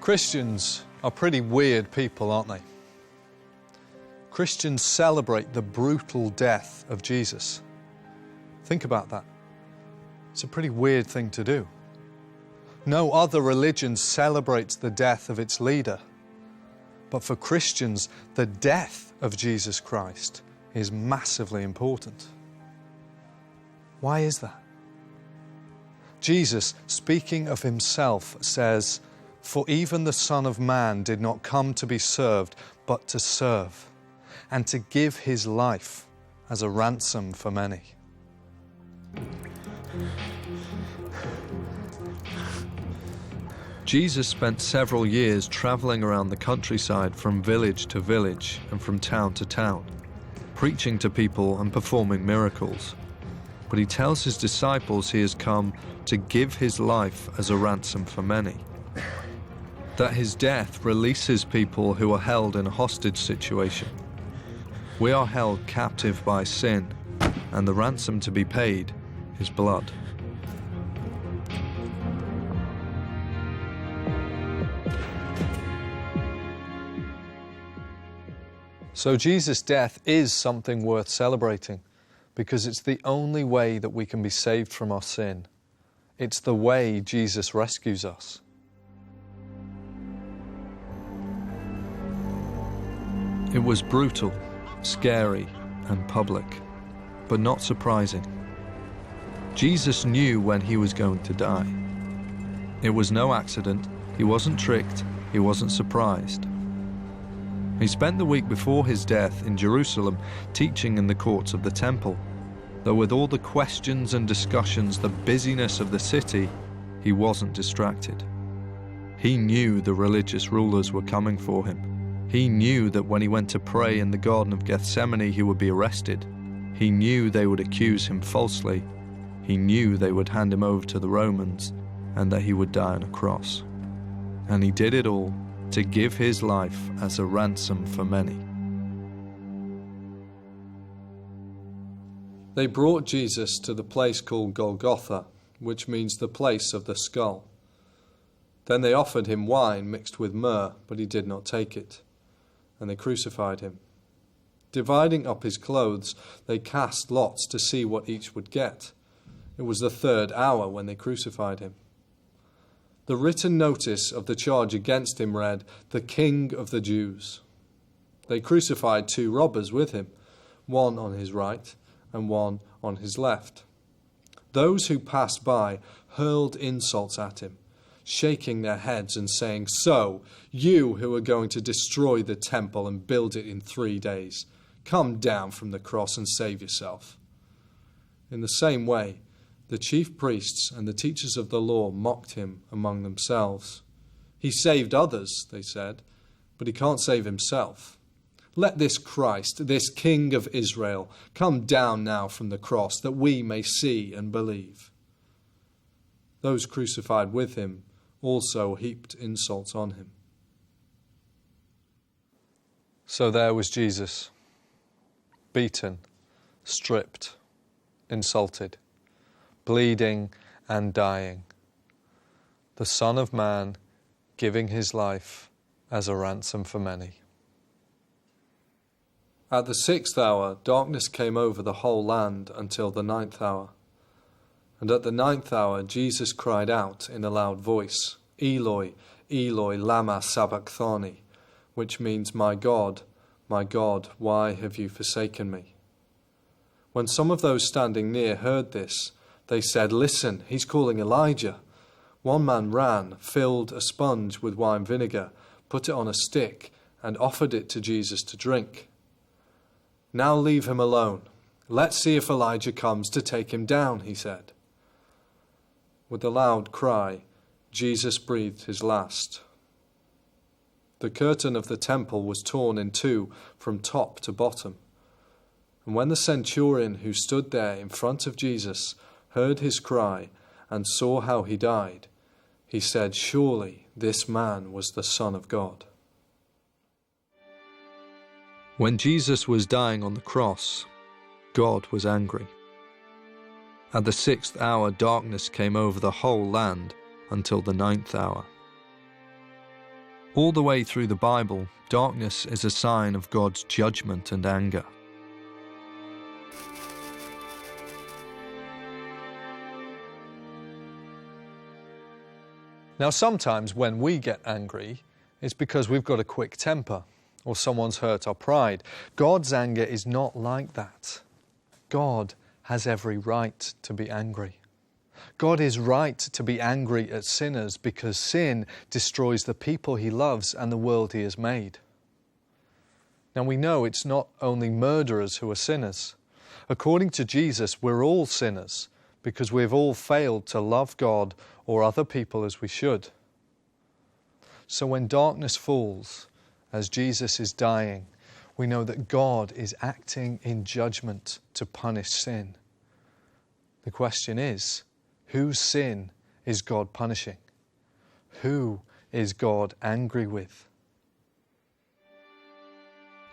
Christians are pretty weird people, aren't they? Christians celebrate the brutal death of Jesus. Think about that. It's a pretty weird thing to do. No other religion celebrates the death of its leader. But for Christians, the death of Jesus Christ is massively important. Why is that? Jesus, speaking of himself, says, "For even the Son of Man did not come to be served, but to serve, and to give his life as a ransom for many." Jesus spent several years traveling around the countryside from village to village and from town to town, preaching to people and performing miracles. But he tells his disciples he has come to give his life as a ransom for many. That his death releases people who are held in a hostage situation. We are held captive by sin, and the ransom to be paid is blood. So Jesus' death is something worth celebrating because it's the only way that we can be saved from our sin. It's the way Jesus rescues us. It was brutal, scary, and public, but not surprising. Jesus knew when he was going to die. It was no accident, he wasn't tricked, he wasn't surprised. He spent the week before his death in Jerusalem teaching in the courts of the temple, though with all the questions and discussions, the busyness of the city, he wasn't distracted. He knew the religious rulers were coming for him. He knew that when he went to pray in the Garden of Gethsemane, he would be arrested. He knew they would accuse him falsely. He knew they would hand him over to the Romans and that he would die on a cross. And he did it all to give his life as a ransom for many. They brought Jesus to the place called Golgotha, which means the place of the skull. Then they offered him wine mixed with myrrh, but he did not take it, and they crucified him. Dividing up his clothes, they cast lots to see what each would get. It was the 3rd hour when they crucified him. The written notice of the charge against him read, "The King of the Jews." They crucified 2 robbers with him, one on his right and one on his left. Those who passed by hurled insults at him, shaking their heads and saying, "So, you who are going to destroy the temple and build it in 3 days, come down from the cross and save yourself." In the same way, the chief priests and the teachers of the law mocked him among themselves. "He saved others," they said, "but he can't save himself. Let this Christ, this King of Israel, come down now from the cross that we may see and believe." Those crucified with him also heaped insults on him. So there was Jesus, beaten, stripped, insulted, bleeding and dying. The Son of Man giving his life as a ransom for many. At the 6th hour, darkness came over the whole land until the 9th hour. And at the 9th hour, Jesus cried out in a loud voice, "Eloi, Eloi, lama sabachthani," which means, my God, why have you forsaken me?" When some of those standing near heard this, they said, "Listen, he's calling Elijah." One man ran, filled a sponge with wine vinegar, put it on a stick, and offered it to Jesus to drink. "Now leave him alone. Let's see if Elijah comes to take him down," he said. With a loud cry, Jesus breathed his last. The curtain of the temple was torn in 2 from top to bottom. And when the centurion who stood there in front of Jesus heard his cry and saw how he died, he said, "Surely this man was the Son of God." When Jesus was dying on the cross, God was angry. At the 6th hour, darkness came over the whole land until the 9th hour. All the way through the Bible, darkness is a sign of God's judgment and anger. Now, sometimes when we get angry, it's because we've got a quick temper or someone's hurt our pride. God's anger is not like that. God has every right to be angry. God is right to be angry at sinners because sin destroys the people He loves and the world He has made. Now, we know it's not only murderers who are sinners. According to Jesus, we're all sinners because we've all failed to love God or other people as we should. So when darkness falls, as Jesus is dying, we know that God is acting in judgment to punish sin. The question is, whose sin is God punishing? Who is God angry with?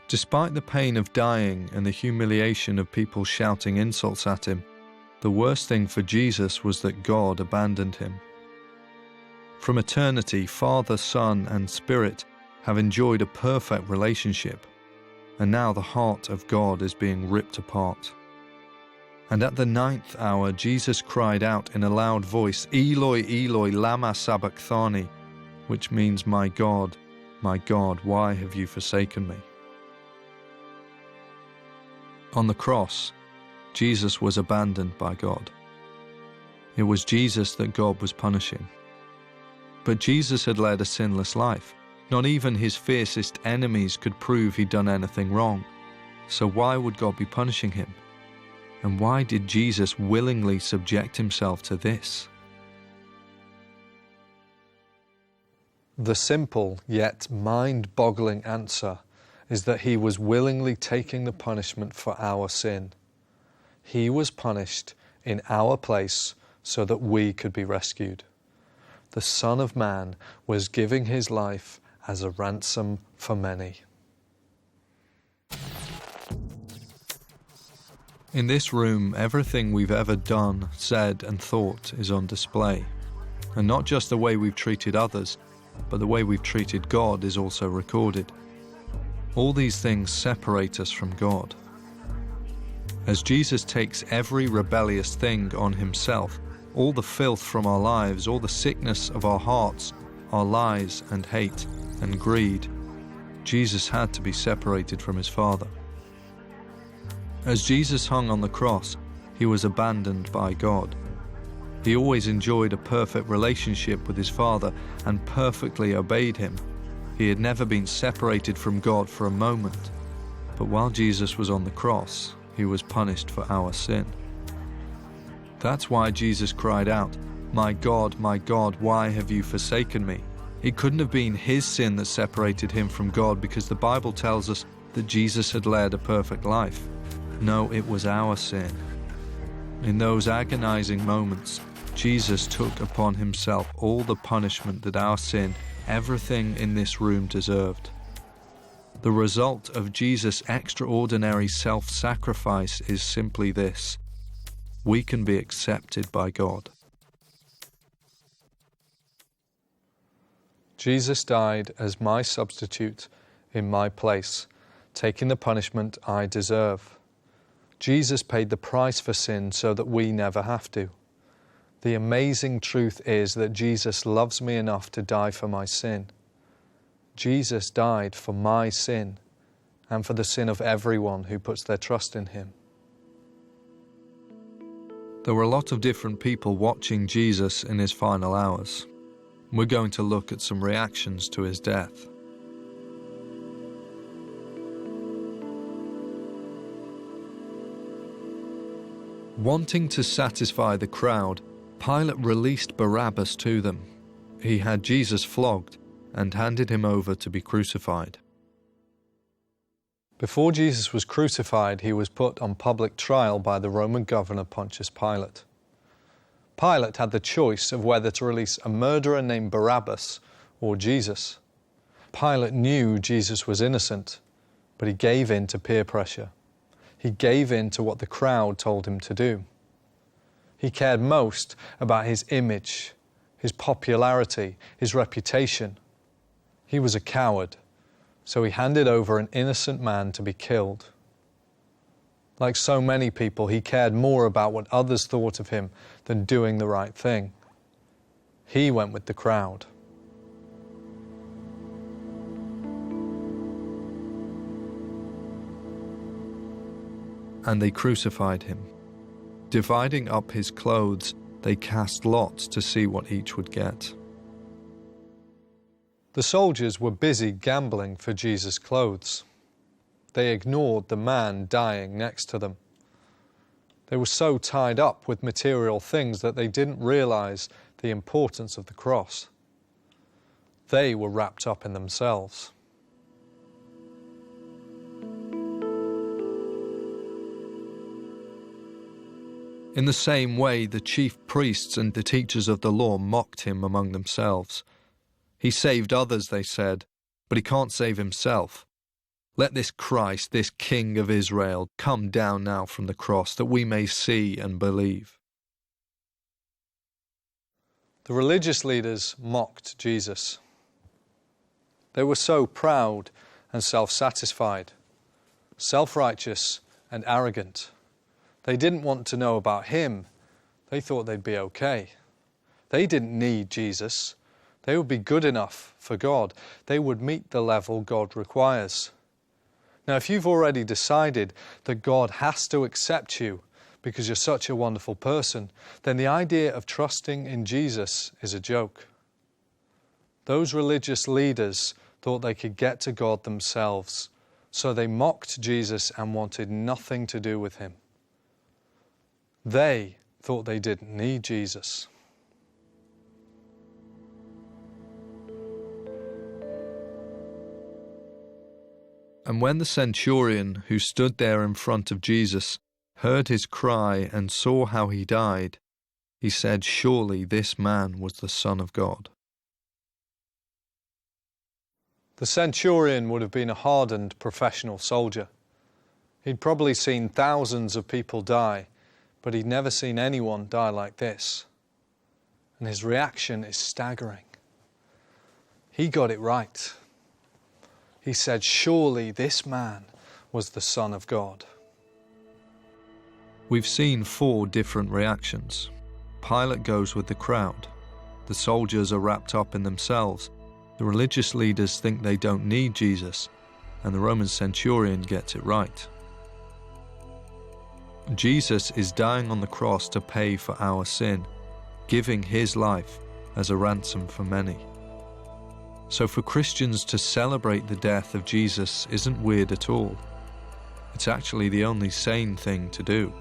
Despite the pain of dying and the humiliation of people shouting insults at Him, the worst thing for Jesus was that God abandoned Him. From eternity, Father, Son, and Spirit have enjoyed a perfect relationship, and now the heart of God is being ripped apart. And at the 9th hour, Jesus cried out in a loud voice, "Eloi, Eloi, lama sabachthani," which means, my God, why have you forsaken me?" On the cross, Jesus was abandoned by God. It was Jesus that God was punishing. But Jesus had led a sinless life. Not even His fiercest enemies could prove He'd done anything wrong. So why would God be punishing Him? And why did Jesus willingly subject Himself to this? The simple yet mind-boggling answer is that He was willingly taking the punishment for our sin. He was punished in our place so that we could be rescued. The Son of Man was giving His life as a ransom for many. In this room, everything we've ever done, said, and thought is on display. And not just the way we've treated others, but the way we've treated God is also recorded. All these things separate us from God. As Jesus takes every rebellious thing on Himself, all the filth from our lives, all the sickness of our hearts, our lies and hate and greed, Jesus had to be separated from His Father. As Jesus hung on the cross, He was abandoned by God. He always enjoyed a perfect relationship with His Father and perfectly obeyed Him. He had never been separated from God for a moment. But while Jesus was on the cross, He was punished for our sin. That's why Jesus cried out, my God, why have you forsaken me?" It couldn't have been His sin that separated Him from God, because the Bible tells us that Jesus had led a perfect life. No, it was our sin. In those agonizing moments, Jesus took upon Himself all the punishment that our sin, everything in this room, deserved. The result of Jesus' extraordinary self-sacrifice is simply this: we can be accepted by God. Jesus died as my substitute in my place, taking the punishment I deserve. Jesus paid the price for sin so that we never have to. The amazing truth is that Jesus loves me enough to die for my sin. Jesus died for my sin and for the sin of everyone who puts their trust in Him. There were a lot of different people watching Jesus in His final hours. We're going to look at some reactions to His death. Wanting to satisfy the crowd, Pilate released Barabbas to them. He had Jesus flogged and handed Him over to be crucified. Before Jesus was crucified, He was put on public trial by the Roman governor Pontius Pilate. Pilate had the choice of whether to release a murderer named Barabbas or Jesus. Pilate knew Jesus was innocent, but he gave in to peer pressure. He gave in to what the crowd told him to do. He cared most about his image, his popularity, his reputation. He was a coward, so he handed over an innocent man to be killed. Like so many people, he cared more about what others thought of him than doing the right thing. He went with the crowd. And they crucified him. Dividing up his clothes, they cast lots to see what each would get. The soldiers were busy gambling for Jesus' clothes. They ignored the man dying next to them. They were so tied up with material things that they didn't realize the importance of the cross. They were wrapped up in themselves. In the same way, the chief priests and the teachers of the law mocked him among themselves. He saved others, they said, but he can't save himself. Let this Christ, this King of Israel, come down now from the cross, that we may see and believe. The religious leaders mocked Jesus. They were so proud and self-satisfied, self-righteous and arrogant. They didn't want to know about him. They thought they'd be okay. They didn't need Jesus. They would be good enough for God. They would meet the level God requires. Now, if you've already decided that God has to accept you because you're such a wonderful person, then the idea of trusting in Jesus is a joke. Those religious leaders thought they could get to God themselves, so they mocked Jesus and wanted nothing to do with him. They thought they didn't need Jesus. And when the centurion who stood there in front of Jesus heard his cry and saw how he died, he said, "Surely this man was the Son of God." The centurion would have been a hardened professional soldier. He'd probably seen thousands of people die, but he'd never seen anyone die like this. And his reaction is staggering. He got it right. He said, "Surely this man was the Son of God." We've seen 4 different reactions. Pilate goes with the crowd. The soldiers are wrapped up in themselves. The religious leaders think they don't need Jesus, and the Roman centurion gets it right. Jesus is dying on the cross to pay for our sin, giving his life as a ransom for many. So for Christians to celebrate the death of Jesus isn't weird at all. It's actually the only sane thing to do.